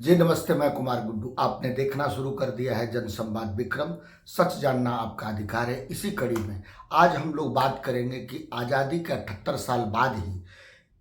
जी नमस्ते, मैं कुमार गुड्डू। आपने देखना शुरू कर दिया है जनसंवाद विक्रम। सच जानना आपका अधिकार है। इसी कड़ी में आज हम लोग बात करेंगे कि आज़ादी के 78 साल बाद ही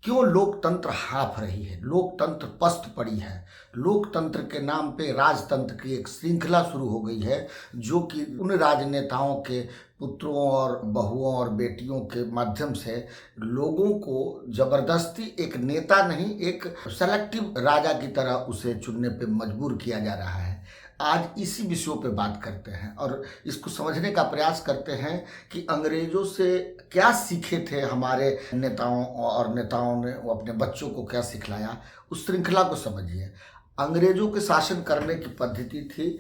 क्यों लोकतंत्र हाँफ रही है, लोकतंत्र पस्त पड़ी है। लोकतंत्र के नाम पे राजतंत्र की एक श्रृंखला शुरू हो गई है, जो कि उन राजनेताओं के पुत्रों और बहुओं और बेटियों के माध्यम से लोगों को जबरदस्ती एक नेता नहीं, एक सेलेक्टिव राजा की तरह उसे चुनने पे मजबूर किया जा रहा है। आज इसी विषयों पे बात करते हैं और इसको समझने का प्रयास करते हैं कि अंग्रेजों से क्या सीखे थे हमारे नेताओं, और नेताओं ने वो अपने बच्चों को क्या सिखलाया। उस श्रृंखला को समझिए। अंग्रेजों के शासन करने की पद्धति थी,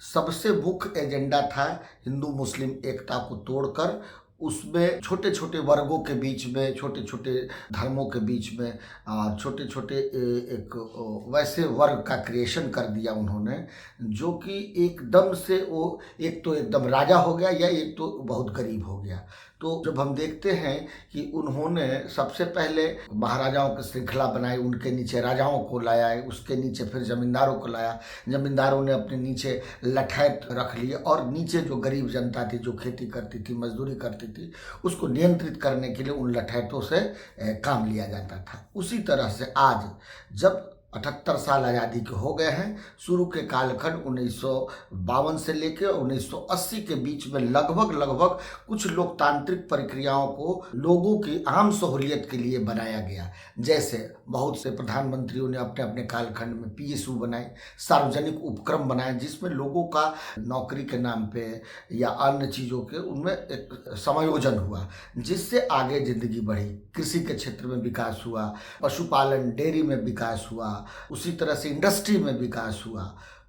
सबसे मुख्य एजेंडा था हिंदू मुस्लिम एकता को तोड़कर उसमें छोटे छोटे वर्गों के बीच में, छोटे छोटे धर्मों के बीच में छोटे छोटे एक वैसे वर्ग का क्रिएशन कर दिया उन्होंने, जो कि एकदम से वो एक तो एकदम राजा हो गया या एक तो बहुत गरीब हो गया। तो जब हम देखते हैं कि उन्होंने सबसे पहले महाराजाओं की श्रृंखला बनाई, उनके नीचे राजाओं को लाया, उसके नीचे फिर जमींदारों को लाया, जमींदारों ने अपने नीचे लठैत रख लिए और नीचे जो गरीब जनता थी, जो खेती करती थी, मजदूरी करती थी, उसको नियंत्रित करने के लिए उन लठैतों से काम लिया जाता था। उसी तरह से आज जब 78 साल आज़ादी के हो गए हैं, शुरू के कालखंड 1952 से लेकर 1980 के बीच में लगभग कुछ लोकतांत्रिक प्रक्रियाओं को लोगों की आम सहूलियत के लिए बनाया गया। जैसे बहुत से प्रधानमंत्रियों ने अपने अपने कालखंड में पीएसयू बनाए, सार्वजनिक उपक्रम बनाए, जिसमें लोगों का नौकरी के नाम पे या अन्य चीज़ों के उनमें एक समायोजन हुआ, जिससे आगे ज़िंदगी बढ़ी। कृषि के क्षेत्र में विकास हुआ, पशुपालन डेयरी में विकास हुआ, उसी तरह से इंडस्ट्री में विकास हुआ।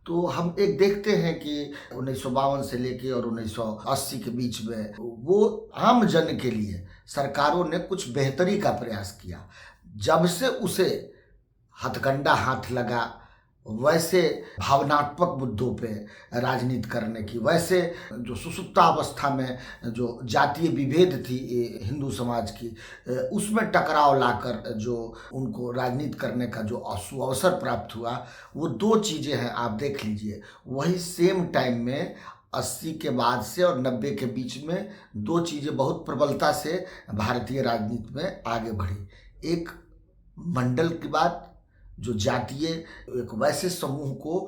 तो हम एक देखते हैं कि 1952 से लेके और 1980 के बीच में वो आम जन के लिए सरकारों ने कुछ बेहतरी का प्रयास किया। जब से उसे हथकंडा हाथ लगा, वैसे भावनात्मक मुद्दों पे राजनीति करने की, वैसे जो सुसुप्तावस्था में जो जातीय विभेद थी हिंदू समाज की, उसमें टकराव लाकर जो उनको राजनीति करने का जो सुअवसर प्राप्त हुआ, वो दो चीज़ें हैं। आप देख लीजिए, वही सेम टाइम में 80 के बाद से और 90 के बीच में दो चीज़ें बहुत प्रबलता से भारतीय राजनीति में आगे बढ़ी। एक मंडल की बात, जो जातीय एक वैसे समूह को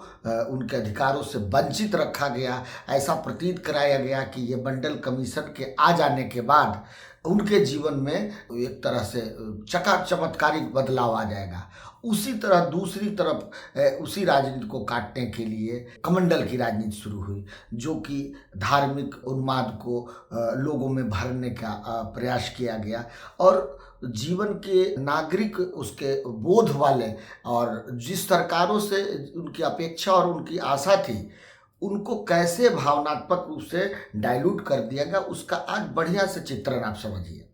उनके अधिकारों से वंचित रखा गया, ऐसा प्रतीत कराया गया कि ये मंडल कमीशन के आ जाने के बाद उनके जीवन में एक तरह से चमत्कारिक बदलाव आ जाएगा। उसी तरह दूसरी तरफ उसी राजनीति को काटने के लिए कमंडल की राजनीति शुरू हुई, जो कि धार्मिक उन्माद को लोगों में भरने का प्रयास किया गया और जीवन के नागरिक उसके बोध वाले और जिस सरकारों से उनकी अपेक्षा और उनकी आशा थी, उनको कैसे भावनात्मक रूप से डाइल्यूट कर दिया गया, उसका आज बढ़िया से चित्रण आप समझिए।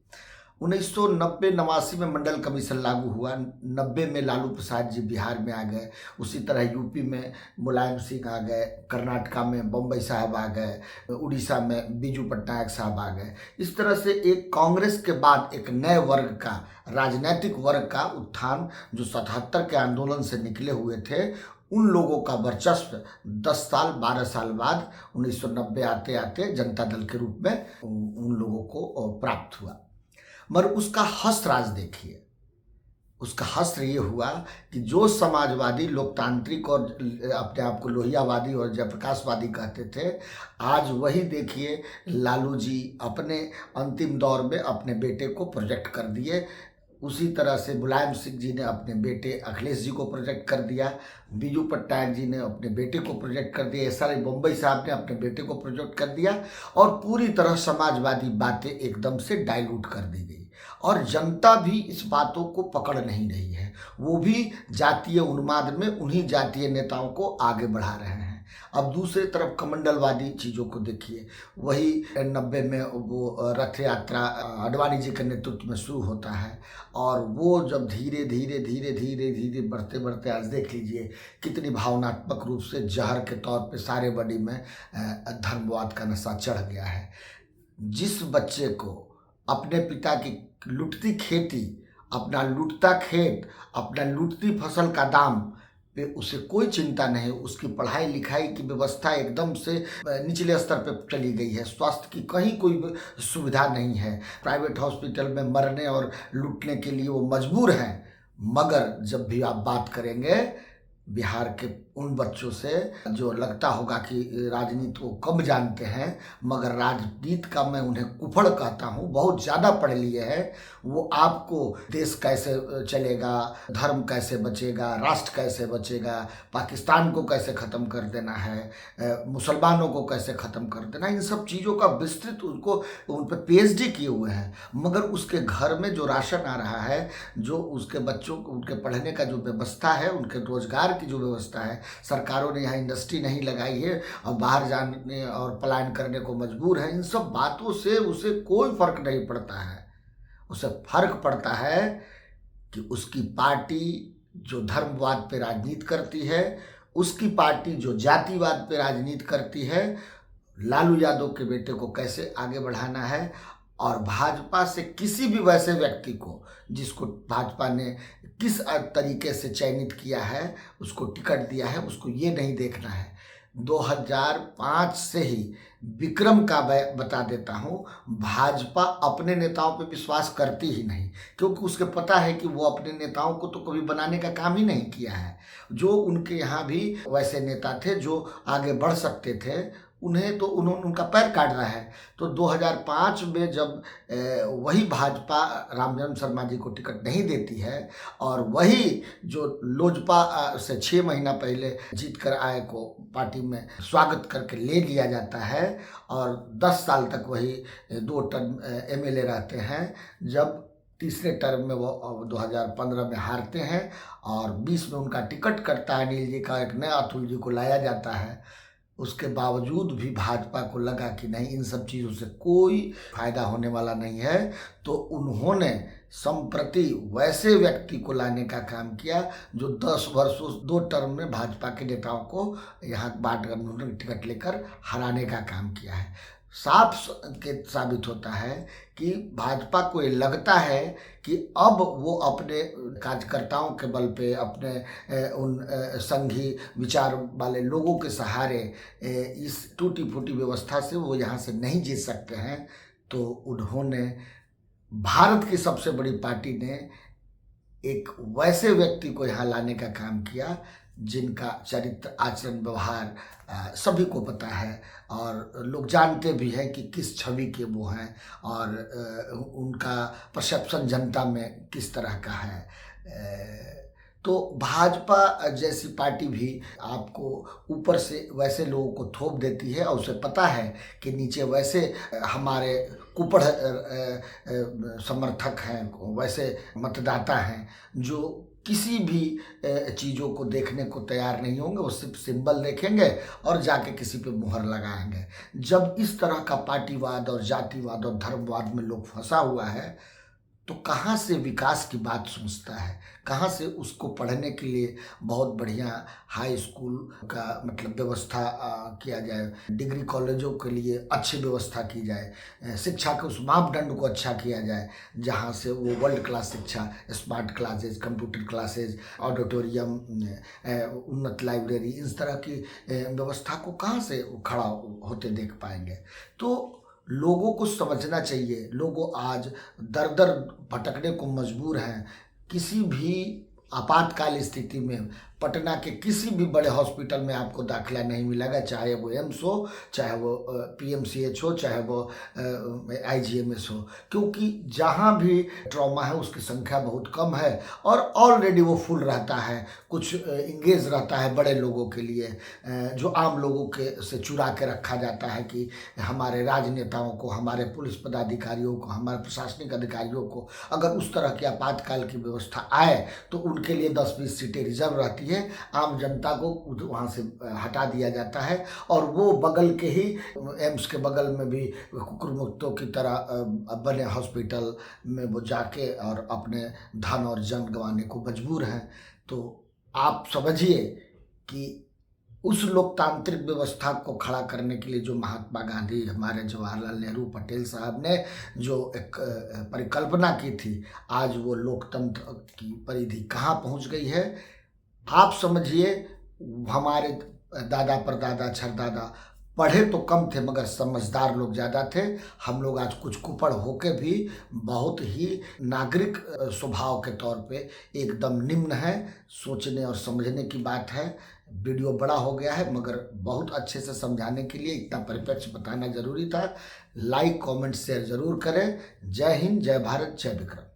1990-89 में मंडल कमीशन लागू हुआ। 90 में लालू प्रसाद जी बिहार में आ गए, उसी तरह यूपी में मुलायम सिंह आ गए, कर्नाटका में बम्बई साहब आ गए, उड़ीसा में बीजू पटनायक साहब आ गए। इस तरह से एक कांग्रेस के बाद एक नए वर्ग का, राजनीतिक वर्ग का उत्थान, जो 77 के आंदोलन से निकले हुए थे, उन लोगों का वर्चस्व 10 साल 12 साल बाद 1990 आते आते जनता दल के रूप में उन लोगों को प्राप्त हुआ। मगर उसका हस्र आज देखिए, उसका हस्र ये हुआ कि जो समाजवादी, लोकतांत्रिक और अपने आप को लोहियावादी और जयप्रकाशवादी कहते थे, आज वही देखिए लालू जी अपने अंतिम दौर में अपने बेटे को प्रोजेक्ट कर दिए। उसी तरह से मुलायम सिंह जी ने अपने बेटे अखिलेश जी को प्रोजेक्ट कर दिया, बीजू पटनायक जी ने अपने बेटे को प्रोजेक्ट कर दिया, एस आर बम्बई साहब ने अपने बेटे को प्रोजेक्ट कर दिया और पूरी तरह समाजवादी बातें एकदम से डाइल्यूट कर दी गई। और जनता भी इस बातों को पकड़ नहीं रही है, वो भी जातीय उन्माद में उन्हीं जातीय नेताओं को आगे बढ़ा रहे हैं। अब दूसरी तरफ कमंडलवादी चीज़ों को देखिए, वही 90 में वो रथ यात्रा आडवाणी जी के नेतृत्व में शुरू होता है और वो जब धीरे धीरे बढ़ते बढ़ते आज देख लीजिए कितनी भावनात्मक रूप से जहर के तौर पे सारे बॉडी में धर्मवाद का नशा चढ़ गया है। जिस बच्चे को अपने पिता की लुटती खेती, अपना लुटता खेत, अपना लुटती फसल का दाम पे उसे कोई चिंता नहीं, उसकी पढ़ाई लिखाई की व्यवस्था एकदम से निचले स्तर पे चली गई है। स्वास्थ्य की कहीं कोई सुविधा नहीं है। प्राइवेट हॉस्पिटल में मरने और लूटने के लिए वो मजबूर हैं। मगर जब भी आप बात करेंगे बिहार के उन बच्चों से जो लगता होगा कि राजनीति को कम जानते हैं, मगर राजनीति का मैं उन्हें कुफड़ कहता हूँ, बहुत ज़्यादा पढ़ लिए हैं। वो आपको देश कैसे चलेगा, धर्म कैसे बचेगा, राष्ट्र कैसे बचेगा, पाकिस्तान को कैसे ख़त्म कर देना है, मुसलमानों को कैसे ख़त्म कर देना, इन सब चीज़ों का विस्तृत उनको उन पर PhD किए हुए हैं। मगर उसके घर में जो राशन आ रहा है, जो उसके बच्चों को उनके पढ़ने का जो व्यवस्था है, उनके रोजगार की जो व्यवस्था है, सरकारों ने यहाँ इंडस्ट्री नहीं लगाई है और बाहर जाने और पलायन करने को मजबूर है। इन सब बातों से उसे कोई फर्क नहीं पड़ता है। उसे फर्क पड़ता है कि उसकी पार्टी जो धर्मवाद पे राजनीति करती है, उसकी पार्टी जो जातिवाद पे राजनीति करती है, लालू यादव के बेटे को कैसे आगे बढ़ाना है, और भाजपा से किसी भी वैसे व्यक्ति को जिसको भाजपा ने किस तरीके से चयनित किया है, उसको टिकट दिया है, उसको ये नहीं देखना है। 2005 से ही विक्रम का मैं बता देता हूँ, भाजपा अपने नेताओं पे विश्वास करती ही नहीं, क्योंकि उसके पता है कि वो अपने नेताओं को तो कभी बनाने का काम ही नहीं किया है। जो उनके यहाँ भी वैसे नेता थे जो आगे बढ़ सकते थे, उन्हें तो उन्होंने उनका पैर काट रहा है। तो 2005 में जब वही भाजपा रामजन्म शर्मा जी को टिकट नहीं देती है, और वही जो लोजपा से 6 महीना पहले जीत कर आए को पार्टी में स्वागत करके ले लिया जाता है, और 10 साल तक वही 2 टर्म MLA रहते हैं। जब तीसरे टर्म में वो 2015 में हारते हैं और 20 में उनका टिकट कटता है, अनिल जी का, एक नया अतुल जी को लाया जाता है। उसके बावजूद भी भाजपा को लगा कि नहीं, इन सब चीज़ों से कोई फायदा होने वाला नहीं है, तो उन्होंने संप्रति वैसे व्यक्ति को लाने का काम किया जो 10 वर्षों 2 टर्म में भाजपा के नेताओं को यहाँ बांट कर उन्होंने टिकट लेकर हराने का काम किया है। साफ के साबित होता है कि भाजपा को ये लगता है कि अब वो अपने कार्यकर्ताओं के बल पे, अपने उन संघी विचार वाले लोगों के सहारे इस टूटी फूटी व्यवस्था से वो यहाँ से नहीं जीत सकते हैं। तो उन्होंने भारत की सबसे बड़ी पार्टी ने एक वैसे व्यक्ति को यहाँ लाने का काम किया जिनका चरित्र, आचरण, व्यवहार सभी को पता है, और लोग जानते भी हैं कि किस छवि के वो हैं, और उनका परसेप्शन जनता में किस तरह का है। तो भाजपा जैसी पार्टी भी आपको ऊपर से वैसे लोगों को थोप देती है, और उसे पता है कि नीचे वैसे हमारे कुपड़ समर्थक हैं, वैसे मतदाता हैं जो किसी भी चीज़ों को देखने को तैयार नहीं होंगे। वो सिर्फ सिंबल देखेंगे और जाके किसी पे मुहर लगाएंगे। जब इस तरह का पार्टीवाद और जातिवाद और धर्मवाद में लोग फंसा हुआ है, तो कहाँ से विकास की बात सोचता है, कहाँ से उसको पढ़ने के लिए बहुत बढ़िया हाई स्कूल का मतलब व्यवस्था किया जाए, डिग्री कॉलेजों के लिए अच्छी व्यवस्था की जाए, शिक्षा के उस मापदंड को अच्छा किया जाए जहाँ से वो वर्ल्ड क्लास शिक्षा, smart classes, computer classes, auditorium, उन्नत लाइब्रेरी, इस तरह की व्यवस्था को कहाँ से खड़ा होते देख पाएंगे। तो लोगों को समझना चाहिए, लोगों आज दर दर भटकने को मजबूर हैं। किसी भी आपातकाल स्थिति में पटना के किसी भी बड़े हॉस्पिटल में आपको दाखिला नहीं मिलेगा, चाहे वो एम्स हो, चाहे वो PMCH हो, चाहे वो IGMS हो, क्योंकि जहाँ भी ट्रॉमा है उसकी संख्या बहुत कम है और ऑलरेडी वो फुल रहता है। कुछ इंगेज रहता है बड़े लोगों के लिए, जो आम लोगों के से चुरा के रखा जाता है कि हमारे राजनेताओं को, हमारे पुलिस पदाधिकारियों को, हमारे प्रशासनिक अधिकारियों को अगर उस तरह की आपातकाल की व्यवस्था आए तो उनके लिए 10-20 सीटें रिजर्व रहती है। आम जनता को वहाँ से हटा दिया जाता है, और वो बगल के ही एम्स के बगल में भी कुकुरमुक्तों की तरह बने हॉस्पिटल में वो जाके और अपने धन और जन गंवाने को मजबूर हैं। तो आप समझिए कि उस लोकतांत्रिक व्यवस्था को खड़ा करने के लिए जो महात्मा गांधी, हमारे जवाहरलाल नेहरू, पटेल साहब ने जो एक परिकल्पना की थी, आज वो लोकतंत्र की परिधि कहाँ पहुँच गई है। आप समझिए, हमारे दादा परदादा छरदादा पढ़े तो कम थे मगर समझदार लोग ज़्यादा थे। हम लोग आज कुछ कुपड़ होके भी बहुत ही नागरिक स्वभाव के तौर पे एकदम निम्न है। सोचने और समझने की बात है। वीडियो बड़ा हो गया है मगर बहुत अच्छे से समझाने के लिए इतना परिप्रेक्ष्य बताना जरूरी था। लाइक कमेंट शेयर जरूर करें। जय हिंद, जय भारत, जय विक्रम।